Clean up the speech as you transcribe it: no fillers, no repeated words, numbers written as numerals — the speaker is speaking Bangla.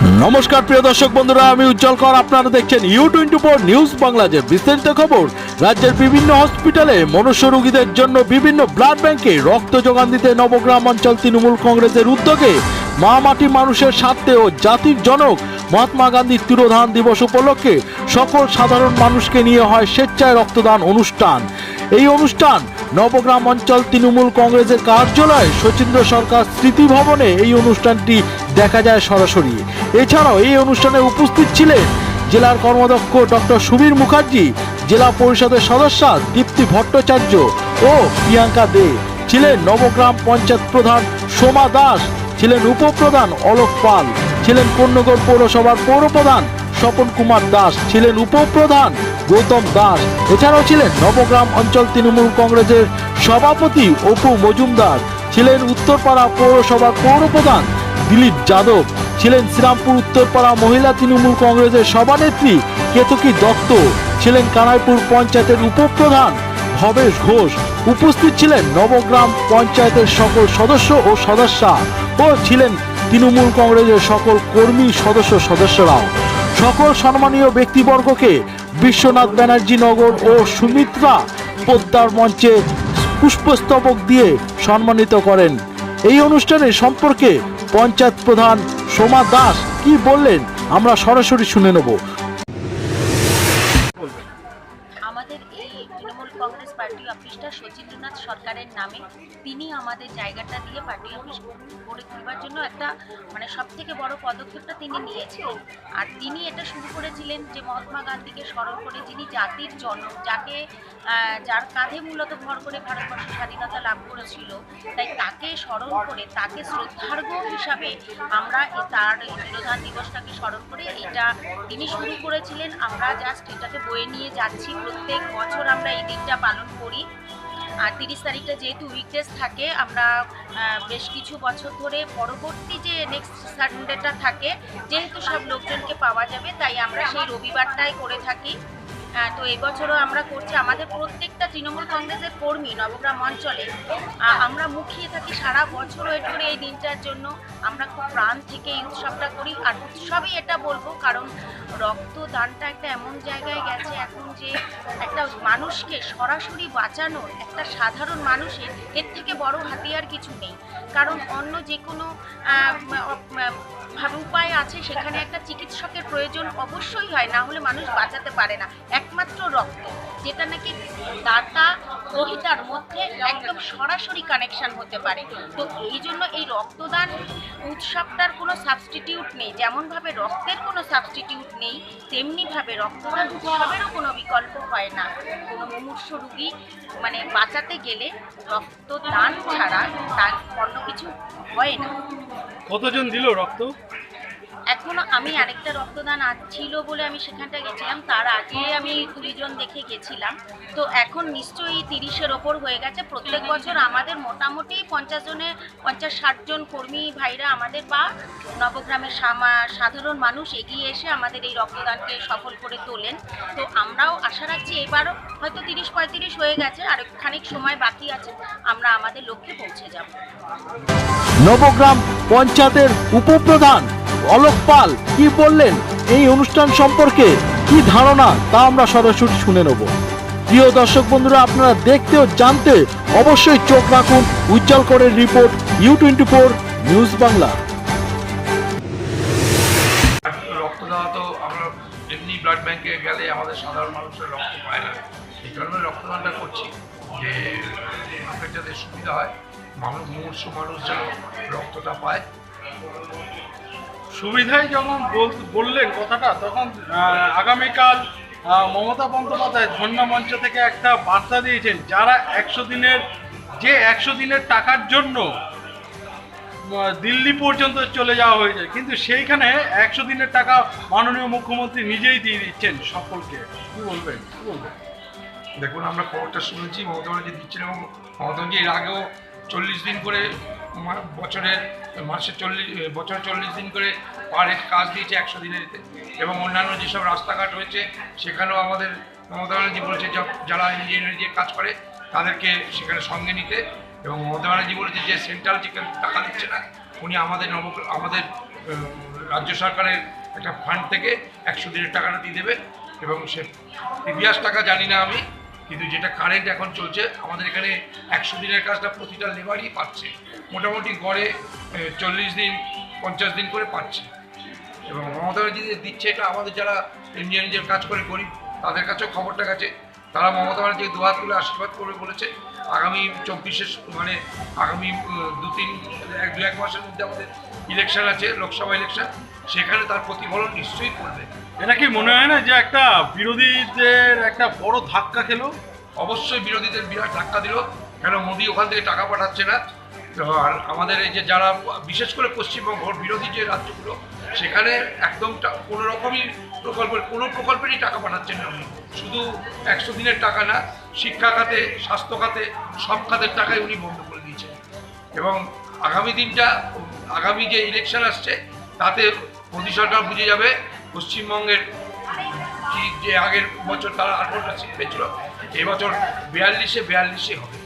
নমস্কার প্রিয় দর্শক বন্ধুরা, আমি উজ্জ্বল কর। আপনারা দেখছেন U24 নিউজ বাংলাদেশ। বিস্তারিত খবর। রাজ্যের বিভিন্ন হসপিটালে মনুষ্য রোগীদের জন্য বিভিন্ন ব্লাড ব্যাংকে রক্ত যোগান দিতে নবগ্রাম অঞ্চল তৃণমূল কংগ্রেসের উদ্যোগে মা মাটি মানুষের স্বার্থে ও জাতির জনক মহাত্মা গান্ধীর তিরোধান দিবস উপলক্ষে সকল সাধারণ মানুষকে নিয়ে হয় স্বেচ্ছায় রক্তদান অনুষ্ঠান। এই অনুষ্ঠান নবগ্রাম অঞ্চল তৃণমূল কংগ্রেসের কার্যালয় শচীন্দ্র সরকার স্মৃতি ভবনে এই অনুষ্ঠানটি দেখা যায় সরাসরি। এছাড়াও এই অনুষ্ঠানে উপস্থিত ছিলেন জেলার কর্মাধ্যক্ষ ডক্টর সুবীর মুখার্জি, জেলা পরিষদের সদস্য দীপ্তি ভট্টাচার্য ও প্রিয়াঙ্কা দে, ছিলেন নবগ্রাম পঞ্চায়েত প্রধান সোমা দাস, ছিলেন উপপ্রধান অলোক পাল, ছিলেন কন্যগড় পৌরসভার পৌরপ্রধান স্বপন কুমার দাস, ছিলেন উপপ্রধান গৌতম দাস। এছাড়াও ছিলেন নবগ্রাম অঞ্চল তৃণমূল কংগ্রেসের সভাপতি অপু মজুমদার, ছিলেন উত্তরপাড়া পৌরসভার পৌরপ্রধান দিলীপ যাদব, ছিলেন শ্রীরামপুর উত্তরপাড়া মহিলা তৃণমূল কংগ্রেসের সভানেত্রী কেতকী দত্ত, ছিলেন কানাইপুর পঞ্চায়েতের উপপ্রধান ভবেশ ঘোষ। উপস্থিত ছিলেন নবগ্রাম পঞ্চায়েতের সকল সদস্য ও সদস্যা ও ছিলেন তৃণমূল কংগ্রেসের সকল কর্মী সদস্যরাও। সকল সম্মানীয় ব্যক্তিবর্গকে বিশ্বনাথ ব্যানার্জি নগর ও সুমিত্রা পোদ্দার মঞ্চে পুষ্পস্তবক দিয়ে সম্মানিত করেন। এই অনুষ্ঠানে সম্পর্কে পঞ্চায়েত প্রধান সোমা দাস কি বললেন আমরা সরাসরি শুনে নেব। আমাদের এই তৃণমূল কংগ্রেস পার্টি অফিসটা শচীন্দ্রনাথ সরকারের নামে, তিনি আমাদের জায়গাটা দিয়ে পার্টি অফিস গড়ে তুলবার জন্য একটা সব থেকে বড় পদক্ষেপটা তিনি নিয়েছিলেন। আর তিনি এটা শুরু করেছিলেন যে মহাত্মা গান্ধীকে স্মরণ করে, যিনি জাতির জনক, যার কাঁধে মূলত ভর করে ভারতবর্ষ স্বাধীনতা লাভ করেছিল, তাই তাকে স্মরণ করে, তাকে শ্রদ্ধার্ঘ্য হিসাবে আমরা তার এই তিরোধান দিবসটাকে স্মরণ করে এটা তিনি শুরু করেছিলেন। আমরা জাস্ট এটাকে বয়ে নিয়ে যাচ্ছি। প্রত্যেক বছর আমরা এই দিনটা পালন করি। আর 30 তারিখটা যেহেতু উইকডেজ থাকে, আমরা বেশ কিছু বছর ধরে পরবর্তী যে নেক্সট সানডেটা থাকে, যেহেতু সব লোকজনকে পাওয়া যাবে, তাই আমরা সেই রবিবারটাই করে থাকি। তো এবছরও আমরা করছি। আমাদের প্রত্যেকটা তৃণমূল কংগ্রেসের কর্মী নবগ্রাম অঞ্চলে আমরা মুখিয়ে থাকি সারা বছর ওয়েট করে এই দিনটার জন্য। আমরা খুব প্রাণ থেকে এই উৎসবটা করি। আর উৎসবই এটা বলবো, কারণ রক্তদানটা একটা এমন জায়গায় গেছে এখন যে একটা মানুষকে সরাসরি বাঁচানোর, একটা সাধারণ মানুষের এর থেকে বড় হাতিয়ার কিছু নেই। কারণ অন্য যে কোনো উপায় আছে, সেখানে একটা চিকিৎসকের প্রয়োজন অবশ্যই হয়, না হলে মানুষ বাঁচাতে পারে না। একমাত্র রক্ত, যেটা নাকি দাতা গ্রহীতার মধ্যে একদম সরাসরি কানেকশন হতে পারে। তো এই জন্য এই রক্তদান উৎসবটার কোনো সাবস্টিটিউট নেই। যেমনভাবে রক্তের কোনো সাবস্টিটিউট নেই, তেমনিভাবে রক্তদান উৎসবেরও কোনো বিকল্প হয় না। কোনো মুমূর্ষ রোগী বাঁচাতে গেলে রক্তদান ছাড়া তার অন্য কিছু হয় না। কতজন দিল রক্ত? এখনো আমি আরেকটা রক্তদান ছিল বলে আমি সেখানটা গেছিলাম, তার আগে আমি 2 জন দেখে গেছিলাম। তো এখন নিশ্চয়ই 30-এর ওপর হয়ে গেছে। প্রত্যেক বছর আমাদের মোটামুটি 50-60 জন কর্মী ভাইরা আমাদের বা নবগ্রামের সাধারণ মানুষ এগিয়ে এসে আমাদের এই রক্তদানকে সফল করে তোলেন। তো আমরাও আশা রাখছি এবারও হয়তো 30-35 হয়ে গেছে, আর খানিক সময় বাকি আছে, আমরা আমাদের লক্ষ্যে পৌঁছে যাব। নবগ্রাম পঞ্চায়েতের উপপ্রধান অলোক পাল কি বললেন এই অনুষ্ঠান সম্পর্কে, কি ধারণা, তা আমরা সরাসরি শুনে নেব। প্রিয় দর্শক বন্ধুরা, আপনারা দেখতে ও জানতে অবশ্যই চোখ রাখুন উজ্জ্বল করের রিপোর্ট U24 নিউজ বাংলা। রক্ত দেওয়া তো আমরা এমনি ব্লাড ব্যাংকে গেলে আমাদের সাধারণ মানুষের রক্ত পায় না, এই কারণে রক্তদানটা করছি যে মানুষের যাতে সুবিধা হয়, মুমূর্ষু মানুষ যেন রক্তটা পায়। সুবিধাই যখন বললেন কথাটা, তখন আগামীকাল মমতা বন্দ্যোপাধ্যায় ধন্যা মঞ্চ থেকে একটা বার্তা দিয়েছেন, যারা 100 দিনের টাকার জন্য দিল্লি পর্যন্ত চলে যাওয়া হয়েছে, কিন্তু সেইখানে 100 দিনের টাকা মাননীয় মুখ্যমন্ত্রী নিজেই দিয়ে দিচ্ছেন সকলকে। কি বলবেন? দেখুন, আমরা খবরটা শুনেছি মমতা ব্যানার্জি দিচ্ছেন, এবং মমতা ব্যানার্জি এর আগেও 40 দিন করে বছরে 40 দিন করে পার হেড কাজ দিয়েছে 100 দিনের, এবং অন্যান্য যেসব রাস্তাঘাট হয়েছে সেখানেও আমাদের মমতা ব্যানার্জি বলেছে যারা নিজে কাজ করে তাদেরকে সেখানে সঙ্গে নিতে। এবং মমতা ব্যানার্জি বলেছে যে সেন্ট্রাল যেখানে টাকা দিচ্ছে না, উনি আমাদের রাজ্য সরকারের একটা ফান্ড থেকে 100 দিনের টাকাটা দিয়ে দেবে। এবং সে প্রিভিয়াস টাকা জানি না আমি, কিন্তু যেটা কারেন্ট এখন চলছে আমাদের এখানে 100 দিনের কাজটা প্রতিটা লেবারই পাচ্ছে, মোটামুটি গড়ে 40 দিন 50 দিন করে পাচ্ছে। এবং মমতা ব্যানার্জি যে দিচ্ছে এটা আমাদের যারা নিজের কাজ করে গরিব তাদের কাছেও খবরটা গেছে। তারা মমতা ব্যানার্জি দুহাত তুলে আশীর্বাদ করবে বলেছে। আগামী 24 মানে আগামী 2-1 মাসের মধ্যে আমাদের ইলেকশন আছে, লোকসভা ইলেকশন, সেখানে তার প্রতিফলন নিশ্চয়ই পড়বে। এটা কি মনে হয় না যে একটা বিরোধীদের একটা বড় ধাক্কা খেলো? অবশ্যই বিরোধীদের বিরাট ধাক্কা দিল, কেন মোদি ওখান থেকে টাকা পাঠাচ্ছে না। আর আমাদের এই যে যারা বিশেষ করে পশ্চিমবঙ্গ বিরোধী যে রাজ্যগুলো, সেখানে একদম কোনো রকমই কোনো প্রকল্পেরই টাকা পাঠাচ্ছেন না উনি। শুধু 100 দিনের টাকা না, শিক্ষা খাতে, স্বাস্থ্য খাতে, সব খাতের টাকাই উনি বন্ধ করে দিয়েছেন। এবং আগামী যে ইলেকশন আসছে তাতে মোদী সরকার বুঝে যাবে পশ্চিমবঙ্গের যে আগের বছর তারা 18টা সিট পেয়েছিল, এবছর 42-এ হবে।